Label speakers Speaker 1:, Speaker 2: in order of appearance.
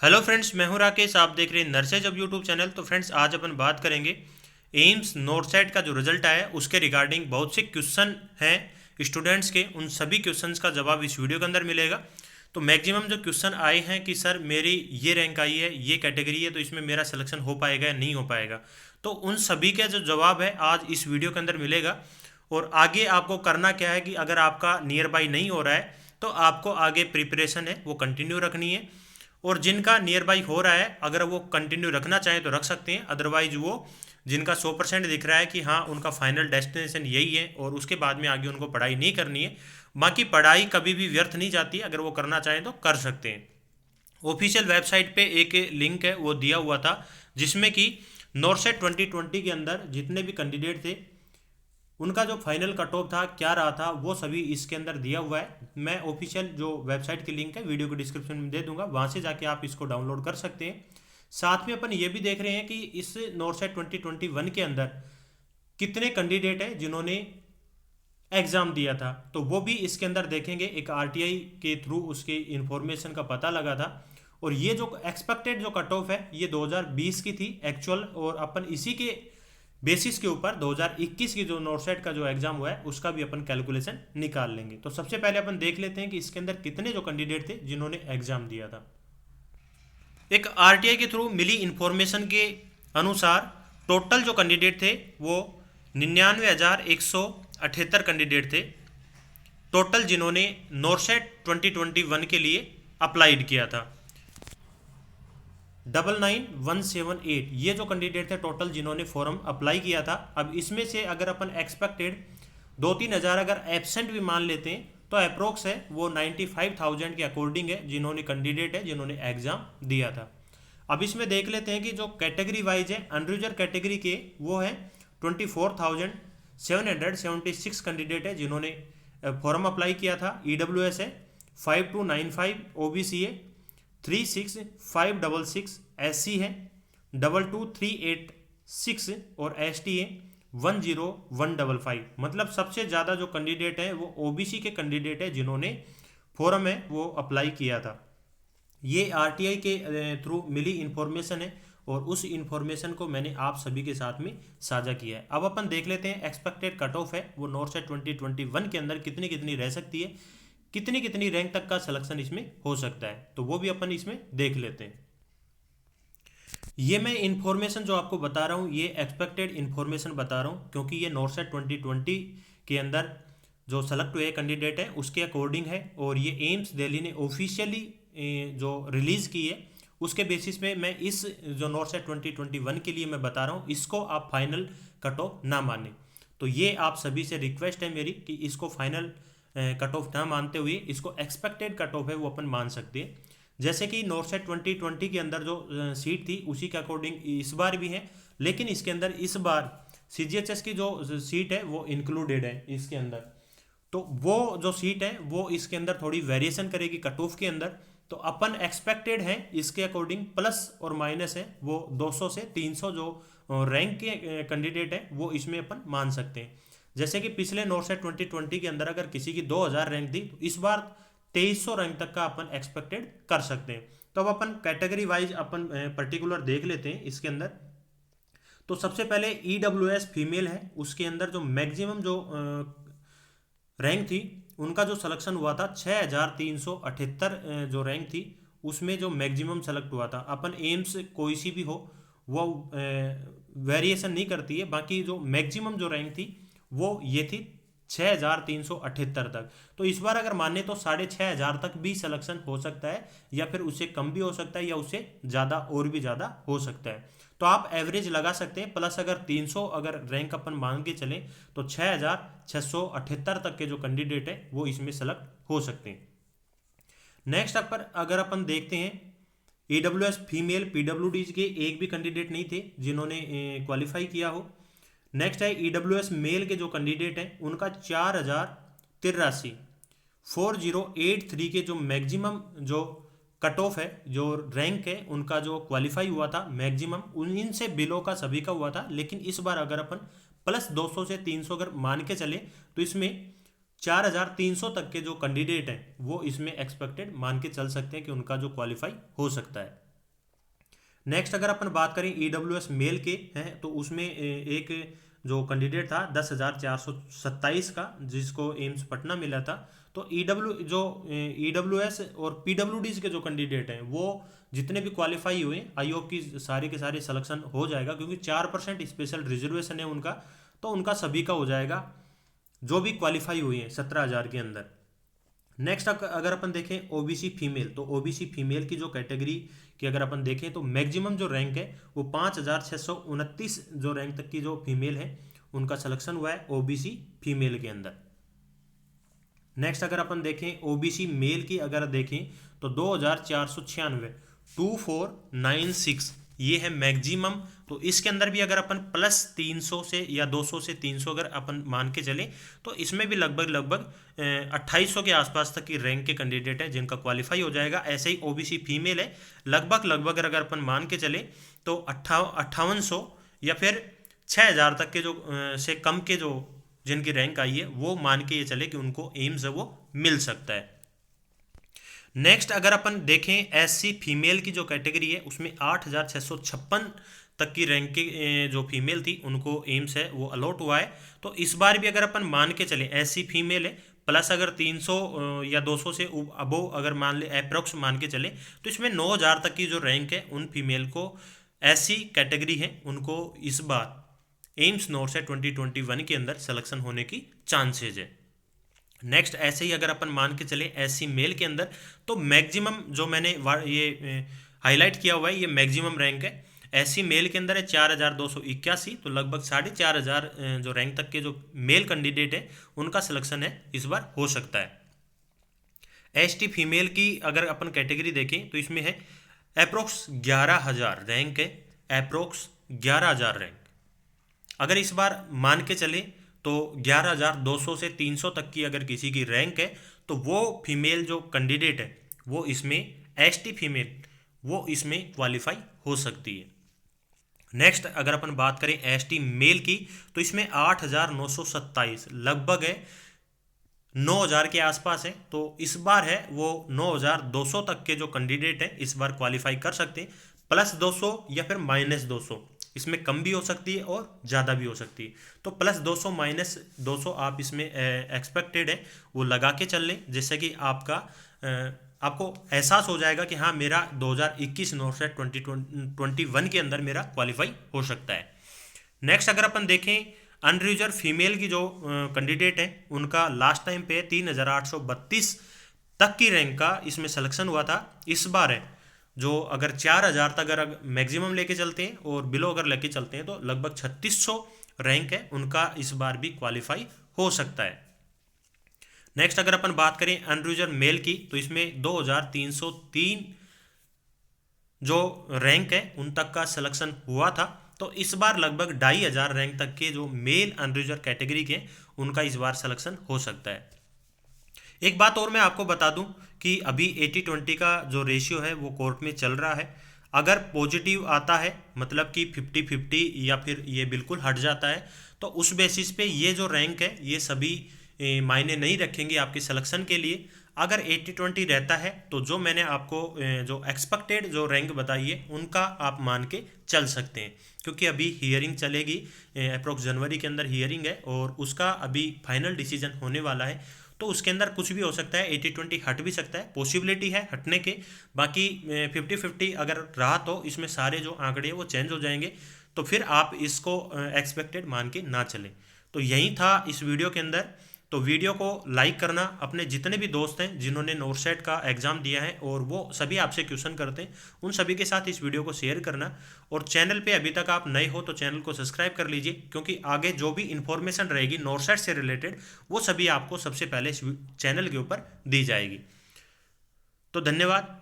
Speaker 1: Hello friends, मैं हूं राकेश। आप देख रहे हैं नर्सेज अब यूट्यूब चैनल। तो फ्रेंड्स, आज अपन बात करेंगे एम्स नोटसेट का जो रिजल्ट आया है उसके रिगार्डिंग बहुत से क्वेश्चन हैं स्टूडेंट्स के। उन सभी क्वेश्चंस का जवाब इस वीडियो के अंदर मिलेगा। तो मैक्सिमम जो क्वेश्चन आए हैं कि सर मेरी ये रैंक आई है, ये कैटेगरी है, तो इसमें मेरा सिलेक्शन हो पाएगा या नहीं हो पाएगा, तो उन सभी का जो जवाब है आज इस वीडियो के अंदर मिलेगा। और आगे आपको करना क्या है कि अगर आपका नियर बाई नहीं हो रहा है तो आपको आगे प्रिपरेशन है वो कंटिन्यू रखनी है। और जिनका नियर बाई हो रहा है अगर वो कंटिन्यू रखना चाहें तो रख सकते हैं, अदरवाइज वो जिनका 100% दिख रहा है कि हाँ उनका फाइनल डेस्टिनेशन यही है और उसके बाद में आगे उनको पढ़ाई नहीं करनी है। बाकी पढ़ाई कभी भी व्यर्थ नहीं जाती, अगर वो करना चाहें तो कर सकते हैं। ऑफिशियल वेबसाइट पे एक लिंक है वो दिया हुआ था जिसमें कि नॉर्सेट 2020 के अंदर जितने भी कैंडिडेट थे उनका जो फाइनल कट ऑफ था क्या रहा था वो सभी इसके अंदर दिया हुआ है। मैं ऑफिशियल जो वेबसाइट की लिंक है वीडियो को डिस्क्रिप्शन में दे दूंगा, वहां से जाके आप इसको डाउनलोड कर सकते हैं। साथ में अपन ये भी देख रहे हैं कि इस नॉर्सेट 2021 के अंदर कितने कैंडिडेट हैं जिन्होंने एग्जाम दिया था, तो वो भी इसके अंदर देखेंगे। एक आरटीआई के थ्रू उसके इंफॉर्मेशन का पता लगा था। और ये जो एक्सपेक्टेड जो कट ऑफ है ये 2020 की थी एक्चुअल, और अपन इसी के बेसिस के ऊपर 2021 की जो नोटसेट का जो एग्जाम हुआ है उसका भी अपन कैलकुलेशन निकाल लेंगे। तो सबसे पहले अपन देख लेते हैं कि इसके अंदर कितने जो कैंडिडेट थे जिन्होंने एग्जाम दिया था। एक आरटीआई के थ्रू मिली इंफॉर्मेशन के अनुसार टोटल जो कैंडिडेट थे वो 99,178 कैंडिडेट थे टोटल, जिन्होंने नोरसेट 2021 के लिए अप्लाइड किया था। 99,178 ये जो कैंडिडेट थे टोटल जिन्होंने फॉर्म अप्लाई किया था। अब इसमें से अगर अपन एक्सपेक्टेड 2-3 हज़ार अगर एबसेंट भी मान लेते हैं तो अप्रोक्स है वो 95,000 के अकॉर्डिंग है जिन्होंने कैंडिडेट है जिन्होंने एग्जाम दिया था। अब इसमें देख लेते हैं कि जो कैटेगरी वाइज है अनरिजर्व कैटेगरी के वो है 24,776 कैंडिडेट है जिन्होंने फॉर्म अप्लाई किया था। ईडब्ल्यूएस है 5295, ओबीसी है 36,566, एससी है 22,386 और एसटी है 10155। मतलब सबसे ज़्यादा जो कैंडिडेट है वो ओबीसी के कैंडिडेट है जिन्होंने फॉर्म है वो अप्लाई किया था। ये आरटीआई के थ्रू मिली इंफॉर्मेशन है और उस इंफॉर्मेशन को मैंने आप सभी के साथ में साझा किया है। अब अपन देख लेते हैं एक्सपेक्टेड कट ऑफ है वो नॉर्सेट 2021 के अंदर कितनी कितनी रह सकती है, कितनी कितनी रैंक तक का सिलेक्शन इसमें हो सकता है, तो वो भी अपन इसमें देख लेते हैं। ये मैं इंफॉर्मेशन जो आपको बता रहा हूँ ये एक्सपेक्टेड इंफॉर्मेशन बता रहा हूँ क्योंकि ये नॉर्सेट 2020 के अंदर जो सेलेक्ट हुए कैंडिडेट है उसके अकॉर्डिंग है। और ये एम्स दिल्ली ने ऑफिशियली जो रिलीज़ की है उसके बेसिस पे मैं इस जो नॉर्सेट 2021 के लिए मैं बता रहा हूँ इसको आप फाइनल कट ऑफ ना माने। तो ये आप सभी से रिक्वेस्ट है मेरी कि इसको फाइनल कट ऑफ ना मानते हुए इसको एक्सपेक्टेड कट ऑफ है वो अपन मान सकते हैं। जैसे कि नॉर्सेट 2020 के अंदर जो सीट थी उसी के अकॉर्डिंग इस बार भी है, लेकिन इसके अंदर इस बार सीजीएचएस की जो सीट है वो इंक्लूडेड है इसके अंदर। तो वो जो सीट है वो इसके अंदर थोड़ी वेरिएशन करेगी कट ऑफ के अंदर। तो अपन एक्सपेक्टेड है इसके अकॉर्डिंग प्लस और माइनस है वो 200 से 300 जो रैंक के कैंडिडेट है वो इसमें अपन मान सकते हैं। जैसे कि पिछले नॉर्सेट 2020 के अंदर अगर किसी की 2000 रैंक थी तो इस बार 2300 रैंक तक का अपन एक्सपेक्टेड कर सकते हैं। तो अब अपन कैटेगरी वाइज अपन पर्टिकुलर देख लेते हैं इसके अंदर। तो सबसे पहले ईडब्ल्यूएस फीमेल है उसके अंदर जो मैक्सिमम जो रैंक थी उनका जो सिलेक्शन हुआ था 6,378 जो रैंक थी उसमें जो मैक्सिमम सेलेक्ट हुआ था। अपन एम्स कोई सी भी हो वो वेरिएशन नहीं करती है, बाकी जो मैक्सिमम जो रैंक थी वो ये थी 6,378 तक। तो इस बार अगर माने तो 6,500 तक भी सिलेक्शन हो सकता है या फिर उससे कम भी हो सकता है या उससे ज़्यादा और भी ज़्यादा हो सकता है। तो आप एवरेज लगा सकते हैं प्लस अगर 300 अगर रैंक अपन मान के चलें तो 6,678 तक के जो कैंडिडेट है वो इसमें सेलेक्ट हो सकते हैं। नेक्स्ट अगर अपन देखते हैं ईडब्ल्यूएस फीमेल पीडब्ल्यूडी के एक भी कैंडिडेट नहीं थे जिन्होंने क्वालिफाई किया हो। नेक्स्ट है ईडब्ल्यूएस मेल के जो कैंडिडेट हैं उनका 4,083 के जो मैक्सिमम जो कट ऑफ है जो रैंक है उनका जो क्वालिफाई हुआ था मैक्सिमम उन इनसे बिलो का सभी का हुआ था। लेकिन इस बार अगर अपन प्लस 200 से 300 अगर मान के चले तो इसमें 4,300 तक के जो कैंडिडेट हैं वो इसमें एक्सपेक्टेड मान के चल सकते हैं कि उनका जो क्वालिफाई हो सकता है। नेक्स्ट अगर अपन बात करें EWS मेल के हैं, तो उसमें एक जो कैंडिडेट था 10,427 का, जिसको एम्स पटना मिला था। तो EWS और PWDs के जो कैंडिडेट हैं वो जितने भी क्वालिफाई हुए, आई होप की सारे के सारे सिलेक्शन हो जाएगा, क्योंकि 4% स्पेशल रिजर्वेशन है उनका, तो उनका सभी का हो जाएगा जो भी क्वालिफाई हुए हैं 17,000 के अंदर। नेक्स्ट अगर अपन देखें ओबीसी फीमेल, तो ओबीसी फीमेल की जो कैटेगरी की अगर अपन देखें तो मैक्सिमम जो रैंक है वो 5,629 जो रैंक तक की जो फीमेल है उनका सिलेक्शन हुआ है ओबीसी फीमेल के अंदर। नेक्स्ट अगर अपन देखें ओबीसी मेल की अगर देखें तो 2,496 2496 ये है मैक्सिमम। तो इसके अंदर भी अगर अपन प्लस 300 से या 200 से 300 अगर अपन मान के चले तो इसमें भी लगभग 2800 के आसपास तक की रैंक के कैंडिडेट हैं जिनका क्वालिफाई हो जाएगा। ऐसे ही ओबीसी फीमेल है लगभग अगर अपन मान के चले तो 5800 या फिर 6,000 तक के जो से कम के जो जिनकी रैंक आई है वो मान के ये चले कि उनको एम्स है वो मिल सकता है। नेक्स्ट अगर अपन देखें एससी फीमेल की जो कैटेगरी है उसमें 8,656 तक की रैंक की जो फीमेल थी उनको एम्स है वो अलॉट हुआ है। तो इस बार भी अगर अपन मान के चले एससी फीमेल है प्लस अगर 300 या 200 से अबो अगर मान ले अप्रोक्स मान के चले तो इसमें 9,000 तक की जो रैंक है उन फीमेल को एससी कैटेगरी है उनको इस बार एम्स नॉर्सेट 2021 के अंदर सिलेक्शन होने की चांसेज है। नेक्स्ट ऐसे ही अगर अपन मान के चले एससी मेल के अंदर तो मैक्सिमम जो मैंने ये हाईलाइट किया हुआ है ये मैक्सिमम रैंक है। एससी मेल के अंदर है 4,281, तो लगभग 4,500 जो रैंक तक के जो मेल कैंडिडेट है उनका सिलेक्शन है इस बार हो सकता है। एसटी फीमेल की अगर अपन कैटेगरी देखें तो इसमें है अप्रोक्स 11,000 रैंक है, अप्रोक्स 11,000 रैंक। अगर इस बार मान के चले तो 11,200 से 300 तक की अगर किसी की रैंक है तो वो फीमेल जो कैंडिडेट है वो इसमें एसटी फीमेल वो इसमें क्वालिफाई हो सकती है। नेक्स्ट अगर अपन बात करें एसटी मेल की तो इसमें 8,927 लगभग है 9,000 के आसपास है। तो इस बार है वो 9,200 तक के जो कैंडिडेट हैं इस बार क्वालिफाई कर सकते हैं, प्लस 200 या फिर माइनस 200, इसमें कम भी हो सकती है और ज़्यादा भी हो सकती है। तो प्लस 200 माइनस 200 आप इसमें एक्सपेक्टेड है वो लगा के चल लें, जिससे कि आपको एहसास हो जाएगा कि हाँ मेरा 2021 नॉर्सेट 2021 के अंदर मेरा क्वालिफाई हो सकता है। नेक्स्ट अगर अपन देखें अनरिजर्व फीमेल की जो कैंडिडेट है उनका लास्ट टाइम पे 3,832 तक की रैंक का इसमें सिलेक्शन हुआ था। इस बार है जो अगर 4,000 तक अगर मैक्सिमम लेके चलते हैं और बिलो अगर लेके चलते हैं तो लगभग 3,600 रैंक है उनका इस बार भी क्वालिफाई हो सकता है। नेक्स्ट अगर अपन बात करें अनरिजर्व मेल की तो इसमें 2,303 जो रैंक है उन तक का सिलेक्शन हुआ था। तो इस बार लगभग 2,500 रैंक तक के जो मेल अनरिजर्व कैटेगरी के उनका इस बार सिलेक्शन हो सकता है। एक बात और मैं आपको बता दूं कि अभी 80-20 का जो रेशियो है वो कोर्ट में चल रहा है। अगर पॉजिटिव आता है मतलब कि 50-50 या फिर ये बिल्कुल हट जाता है तो उस बेसिस पे ये जो रैंक है ये सभी मायने नहीं रखेंगे आपके सिलेक्शन के लिए। अगर 80-20 रहता है तो जो मैंने आपको जो एक्सपेक्टेड जो रैंक बताई है उनका आप मान के चल सकते हैं, क्योंकि अभी हियरिंग चलेगी अप्रोक्स जनवरी के अंदर हियरिंग है और उसका अभी फाइनल डिसीजन होने वाला है। तो उसके अंदर कुछ भी हो सकता है, 80-20 हट भी सकता है, पॉसिबिलिटी है हटने के। बाकी 50-50 अगर रहा तो इसमें सारे जो आंकड़े हैं वो चेंज हो जाएंगे, तो फिर आप इसको एक्सपेक्टेड मान के ना चलें। तो यही था इस वीडियो के अंदर। तो वीडियो को लाइक करना, अपने जितने भी दोस्त हैं जिन्होंने नॉर्सेट का एग्ज़ाम दिया है और वो सभी आपसे क्वेश्चन करते हैं उन सभी के साथ इस वीडियो को शेयर करना। और चैनल पे अभी तक आप नए हो तो चैनल को सब्सक्राइब कर लीजिए, क्योंकि आगे जो भी इन्फॉर्मेशन रहेगी नॉर्सेट से रिलेटेड वो सभी आपको सबसे पहले इस चैनल के ऊपर दी जाएगी। तो धन्यवाद।